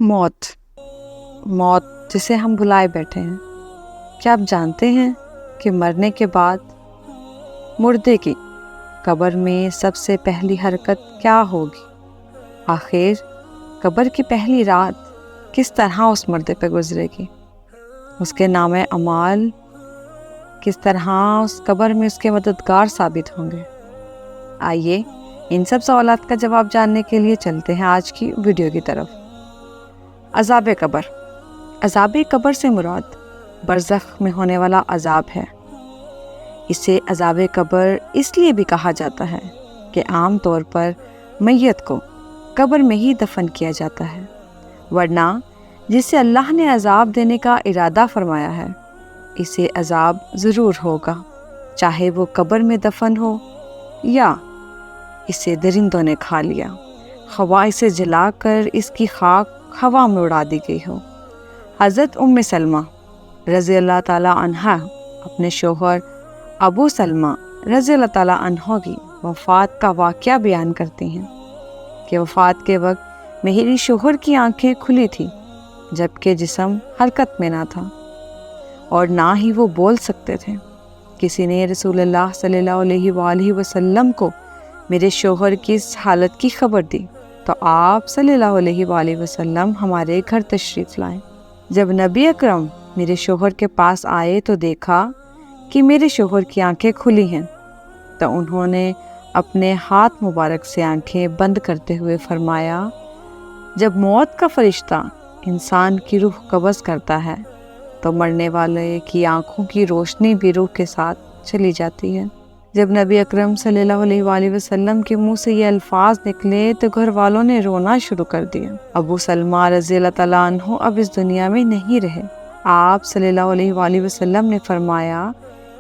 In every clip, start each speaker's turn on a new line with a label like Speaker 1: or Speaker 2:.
Speaker 1: موت جسے ہم بھلائے بیٹھے ہیں۔ کیا آپ جانتے ہیں کہ مرنے کے بعد مردے کی قبر میں سب سے پہلی حرکت کیا ہوگی؟ آخر قبر کی پہلی رات کس طرح اس مردے پہ گزرے گی؟ اس کے نام اعمال کس طرح اس قبر میں اس کے مددگار ثابت ہوں گے؟ آئیے ان سب سوالات کا جواب جاننے کے لیے چلتے ہیں آج کی ویڈیو کی طرف۔ عذاب قبر سے مراد برزخ میں ہونے والا عذاب ہے۔ اسے عذاب قبر اس لیے بھی کہا جاتا ہے کہ عام طور پر میت کو قبر میں ہی دفن کیا جاتا ہے، ورنہ جسے اللہ نے عذاب دینے کا ارادہ فرمایا ہے اسے عذاب ضرور ہوگا، چاہے وہ قبر میں دفن ہو یا اسے درندوں نے کھا لیا، خواہ اسے جلا کر اس کی خاک ہوا میں اڑا دی گئی ہو۔ حضرت ام سلمہ رضی اللہ تعالیٰ عنہا اپنے شوہر ابو سلمہ رضی اللہ تعالیٰ عنہ کی وفات کا واقعہ بیان کرتی ہیں کہ وفات کے وقت میرے شوہر کی آنکھیں کھلی تھی جبکہ جسم حرکت میں نہ تھا اور نہ ہی وہ بول سکتے تھے۔ کسی نے رسول اللہ صلی اللہ علیہ وآلہ وسلم کو میرے شوہر کی اس حالت کی خبر دی تو آپ صلی اللہ علیہ وآلہ وسلم ہمارے گھر تشریف لائے۔ جب نبی اکرم میرے شوہر کے پاس آئے تو دیکھا کہ میرے شوہر کی آنکھیں کھلی ہیں، تو انہوں نے اپنے ہاتھ مبارک سے آنکھیں بند کرتے ہوئے فرمایا، جب موت کا فرشتہ انسان کی روح قبض کرتا ہے تو مرنے والے کی آنکھوں کی روشنی بھی روح کے ساتھ چلی جاتی ہے۔ جب نبی اکرم صلی اللہ علیہ وآلہ وسلم کے منہ سے یہ الفاظ نکلے تو گھر والوں نے رونا شروع کر دیا۔ ابو سلمہ رضی اللہ تعالیٰ عنہ اب اس دنیا میں نہیں رہے۔ آپ صلی اللہ علیہ وآلہ وسلم نے فرمایا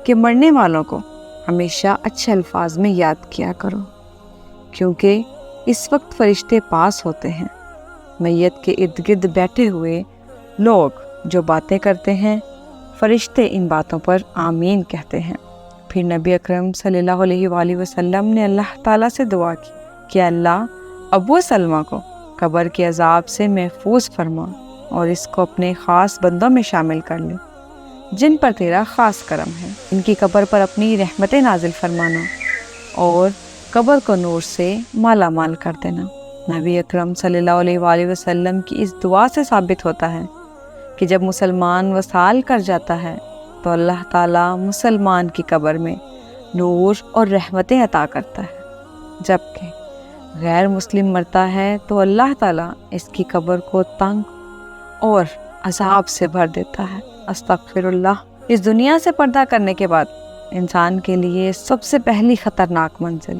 Speaker 1: کہ مرنے والوں کو ہمیشہ اچھے الفاظ میں یاد کیا کرو، کیونکہ اس وقت فرشتے پاس ہوتے ہیں۔ میت کے ارد گرد بیٹھے ہوئے لوگ جو باتیں کرتے ہیں فرشتے ان باتوں پر آمین کہتے ہیں۔ پھر نبی اکرم صلی اللہ علیہ وآلہ وسلم نے اللہ تعالیٰ سے دعا کی کہ اللہ ابو سلمہ کو قبر کے عذاب سے محفوظ فرما اور اس کو اپنے خاص بندوں میں شامل کر لے جن پر تیرا خاص کرم ہے۔ ان کی قبر پر اپنی رحمتیں نازل فرمانا اور قبر کو نور سے مالا مال کر دینا۔ نبی اکرم صلی اللہ علیہ وآلہ وسلم کی اس دعا سے ثابت ہوتا ہے کہ جب مسلمان وصال کر جاتا ہے تو اللہ تعالیٰ مسلمان کی قبر میں نور اور رحمتیں عطا کرتا ہے، جبکہ غیر مسلم مرتا ہے تو اللہ تعالیٰ اس کی قبر کو تنگ اور عذاب سے بھر دیتا ہے۔ استغفر اللہ۔ اس دنیا سے پردہ کرنے کے بعد انسان کے لیے سب سے پہلی خطرناک منزل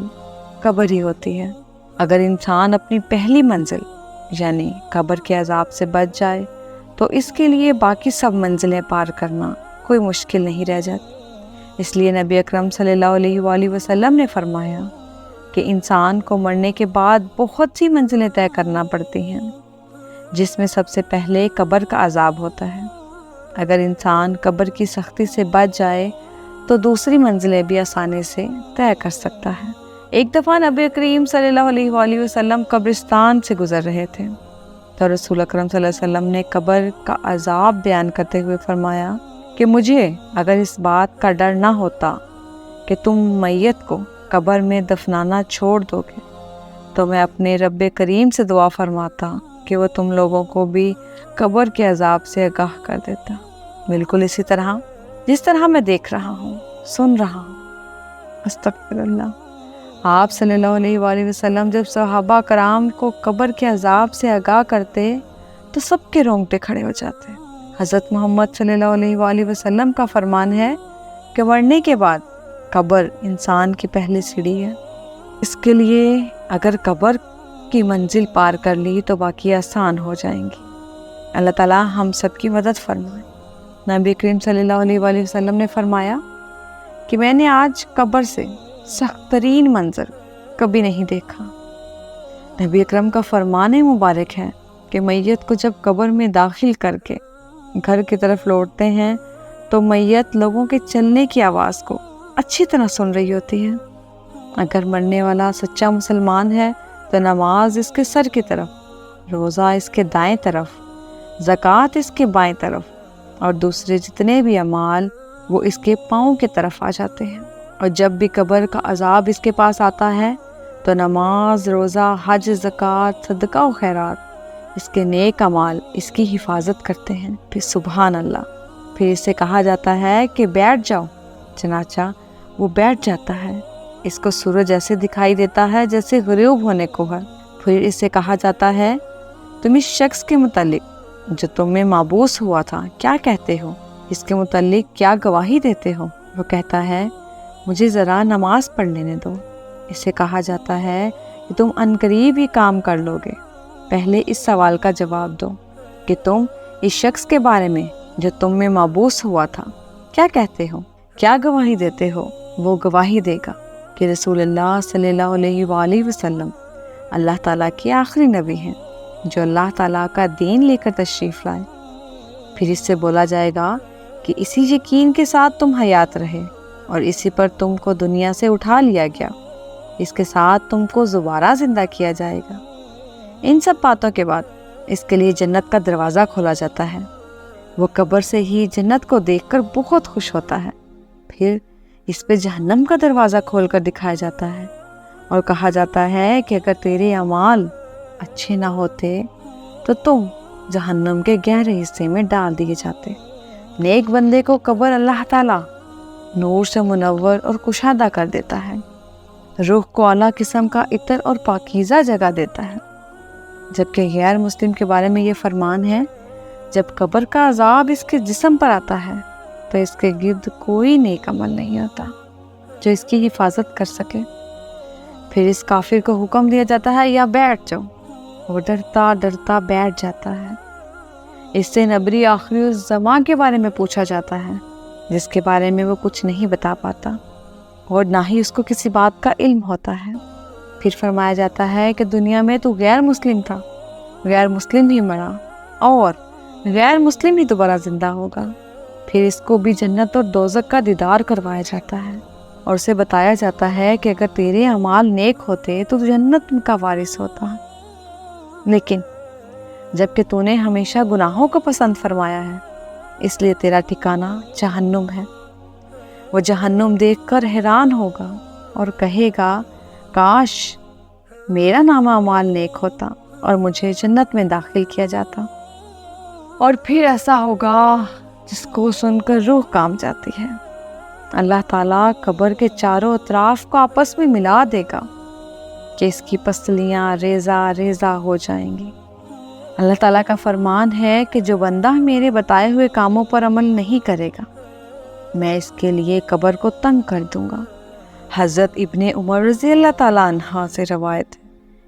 Speaker 1: قبر ہی ہوتی ہے۔ اگر انسان اپنی پہلی منزل یعنی قبر کے عذاب سے بچ جائے تو اس کے لیے باقی سب منزلیں پار کرنا کوئی مشکل نہیں رہ جاتی۔ اس لیے نبی اکرم صلی اللہ علیہ وآلہ وسلم نے فرمایا کہ انسان کو مرنے کے بعد بہت سی منزلیں طے کرنا پڑتی ہیں، جس میں سب سے پہلے قبر کا عذاب ہوتا ہے۔ اگر انسان قبر کی سختی سے بچ جائے تو دوسری منزلیں بھی آسانی سے طے کر سکتا ہے۔ ایک دفعہ نبی کریم صلی اللہ علیہ وآلہ وسلم قبرستان سے گزر رہے تھے تو رسول اکرم صلی اللہ علیہ وسلم نے قبر کا عذاب بیان کرتے ہوئے فرمایا کہ مجھے اگر اس بات کا ڈر نہ ہوتا کہ تم میت کو قبر میں دفنانا چھوڑ دو گے تو میں اپنے رب کریم سے دعا فرماتا کہ وہ تم لوگوں کو بھی قبر کے عذاب سے آگاہ کر دیتا، بالکل اسی طرح جس طرح میں دیکھ رہا ہوں، سن رہا ہوں۔ استغفر اللہ۔ آپ صلی اللہ علیہ وآلہ وسلم جب صحابہ کرام کو قبر کے عذاب سے آگاہ کرتے تو سب کے رونگٹے کھڑے ہو جاتے۔ حضرت محمد صلی اللہ علیہ وآلہ وسلم کا فرمان ہے کہ مرنے کے بعد قبر انسان کی پہلی سیڑھی ہے۔ اس کے لیے اگر قبر کی منزل پار کر لی تو باقی آسان ہو جائیں گی۔ اللہ تعالیٰ ہم سب کی مدد فرمائے۔ نبی کریم صلی اللہ علیہ وآلہ وسلم نے فرمایا کہ میں نے آج قبر سے سخت ترین منظر کبھی نہیں دیکھا۔ نبی اکرم کا فرمان مبارک ہے کہ میت کو جب قبر میں داخل کر کے گھر کی طرف لوٹتے ہیں تو میت لوگوں کے چلنے کی آواز کو اچھی طرح سن رہی ہوتی ہے۔ اگر مرنے والا سچا مسلمان ہے تو نماز اس کے سر کی طرف روزہ اس کے دائیں طرف، زکوٰۃ اس کے بائیں طرف، اور دوسرے جتنے بھی اعمال وہ اس کے پاؤں کی طرف آ جاتے ہیں۔ اور جب بھی قبر کا عذاب اس کے پاس آتا ہے تو نماز، روزہ، حج، زکوٰۃ، صدقہ و خیرات، اس کے نیک اعمال اس کی حفاظت کرتے ہیں۔ پھر سبحان اللہ، پھر اس سے کہا جاتا ہے کہ بیٹھ جاؤ، چنانچہ وہ بیٹھ جاتا ہے۔ اس کو سورج ایسے دکھائی دیتا ہے جیسے غروب ہونے کو ہے۔ پھر اس سے کہا جاتا ہے تم اس شخص کے متعلق جو تم میں مابعوث ہوا تھا کیا کہتے ہو، اس کے متعلق کیا گواہی دیتے ہو؟ وہ کہتا ہے مجھے ذرا نماز پڑھ لینے دو۔ اس سے کہا جاتا ہے کہ تم عنقریب ہی کام کر لو گے، پہلے اس سوال کا جواب دو کہ تم اس شخص کے بارے میں جو تم میں مابعوث ہوا تھا کیا کہتے ہو، کیا گواہی دیتے ہو؟ وہ گواہی دے گا کہ رسول اللہ صلی اللہ علیہ وآلہ وسلم اللہ تعالیٰ کے آخری نبی ہیں جو اللہ تعالیٰ کا دین لے کر تشریف لائے۔ پھر اس سے بولا جائے گا کہ اسی یقین کے ساتھ تم حیات رہے اور اسی پر تم کو دنیا سے اٹھا لیا گیا، اس کے ساتھ تم کو دوبارہ زندہ کیا جائے گا۔ ان سب باتوں کے بعد اس کے لیے جنت کا دروازہ کھولا جاتا ہے۔ وہ قبر سے ہی جنت کو دیکھ کر بہت خوش ہوتا ہے۔ پھر اس پہ جہنم کا دروازہ کھول کر دکھایا جاتا ہے اور کہا جاتا ہے کہ اگر تیرے اعمال اچھے نہ ہوتے تو تم جہنم کے گہرے حصے میں ڈال دیے جاتے۔ نیک بندے کو قبر اللہ تعالیٰ نور سے منور اور کشادہ کر دیتا ہے، روح کو اعلیٰ قسم کا عطر اور پاکیزہ جگہ دیتا ہے، جبکہ غیر مسلم کے بارے میں یہ فرمان ہے جب قبر کا عذاب اس کے جسم پر آتا ہے تو اس کے گرد کوئی نیک عمل نہیں ہوتا جو اس کی حفاظت کر سکے۔ پھر اس کافر کو حکم دیا جاتا ہے یا بیٹھ جاؤ، وہ ڈرتا ڈرتا بیٹھ جاتا ہے۔ اس سے نبی آخری الزمان کے بارے میں پوچھا جاتا ہے جس کے بارے میں وہ کچھ نہیں بتا پاتا اور نہ ہی اس کو کسی بات کا علم ہوتا ہے۔ پھر فرمایا جاتا ہے کہ دنیا میں تو غیر مسلم تھا، غیر مسلم ہی مرا اور غیر مسلم ہی دوبارہ زندہ ہوگا۔ پھر اس کو بھی جنت اور دوزخ کا دیدار کروایا جاتا ہے اور اسے بتایا جاتا ہے کہ اگر تیرے اعمال نیک ہوتے تو جنت کا وارث ہوتا، لیکن جبکہ تو نے ہمیشہ گناہوں کو پسند فرمایا ہے اس لیے تیرا ٹھکانہ جہنم ہے۔ وہ جہنم دیکھ کر حیران ہوگا اور کہے گا کاش میرا نامہ اعمال نیک ہوتا اور مجھے جنت میں داخل کیا جاتا۔ اور پھر ایسا ہوگا جس کو سن کر روح کانپ جاتی ہے۔ اللہ تعالیٰ قبر کے چاروں اطراف کو آپس میں ملا دے گا کہ اس کی پسلیاں ریزہ ریزہ ہو جائیں گی۔ اللہ تعالیٰ کا فرمان ہے کہ جو بندہ میرے بتائے ہوئے کاموں پر عمل نہیں کرے گا میں اس کے لیے قبر کو تنگ کر دوں گا۔ حضرت ابن عمر رضی اللہ تعالیٰ عنہ سے روایت ہے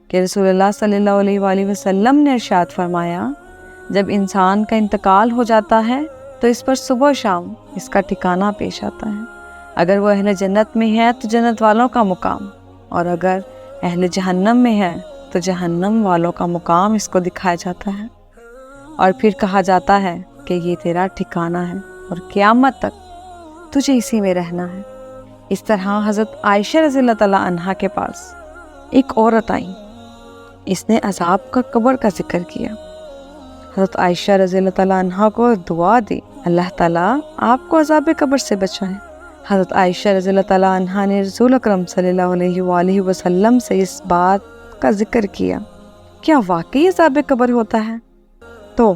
Speaker 1: کہ رسول اللہ صلی اللہ علیہ وآلہ وسلم نے ارشاد فرمایا جب انسان کا انتقال ہو جاتا ہے تو اس پر صبح و شام اس کا ٹھکانہ پیش آتا ہے۔ اگر وہ اہل جنت میں ہے تو جنت والوں کا مقام، اور اگر اہل جہنم میں ہے تو جہنم والوں کا مقام اس کو دکھایا جاتا ہے، اور پھر کہا جاتا ہے کہ یہ تیرا ٹھکانہ ہے اور قیامت تک تجھے اسی میں رہنا ہے۔ اس طرح حضرت عائشہ رضی اللہ تعالیٰ عنہا کے پاس ایک عورت آئی، اس نے عذاب کا قبر کا ذکر کیا۔ حضرت عائشہ رضی اللہ تعالیٰ عنہا کو دعا دی اللہ تعالیٰ آپ کو عذاب قبر سے بچائے۔ حضرت عائشہ رضی اللہ تعالیٰ عنہا نے رسول اکرم صلی اللہ علیہ وآلہ وسلم سے اس بات کا ذکر کیا، کیا واقعی عذاب قبر ہوتا ہے؟ تو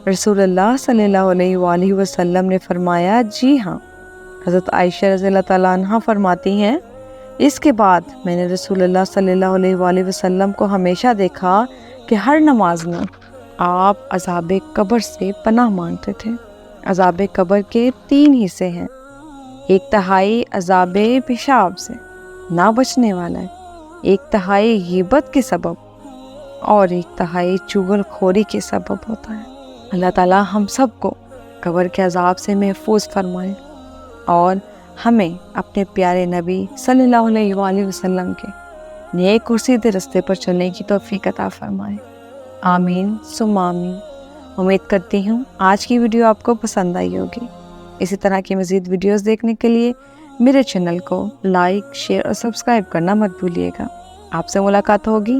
Speaker 1: رسول اللہ صلی اللہ علیہ وآلہ وسلم نے فرمایا جی ہاں۔ حضرت عائشہ رضی اللہ تعالیٰ عنہا فرماتی ہیں اس کے بعد میں نے رسول اللہ صلی اللہ علیہ وآلہ وسلم کو ہمیشہ دیکھا کہ ہر نماز میں آپ عذاب قبر سے پناہ مانگتے تھے۔ عذاب قبر کے 3 حصے ہیں، 1/3 عذاب پیشاب سے نہ بچنے والا ہے، 1/3 غیبت کے سبب اور 1/3 چغل خوری کے سبب ہوتا ہے۔ اللہ تعالیٰ ہم سب کو قبر کے عذاب سے محفوظ فرمائے اور ہمیں اپنے پیارے نبی صلی اللہ علیہ وآلہ وسلم کے نیک اور سیدھے رستے پر چلنے کی توفیق عطا فرمائے۔ آمین ثم آمین۔ امید کرتی ہوں آج کی ویڈیو آپ کو پسند آئی ہوگی۔ اسی طرح کی مزید ویڈیوز دیکھنے کے لیے میرے چینل کو لائک، شیئر اور سبسکرائب کرنا مت بھولیے گا۔ آپ سے ملاقات ہوگی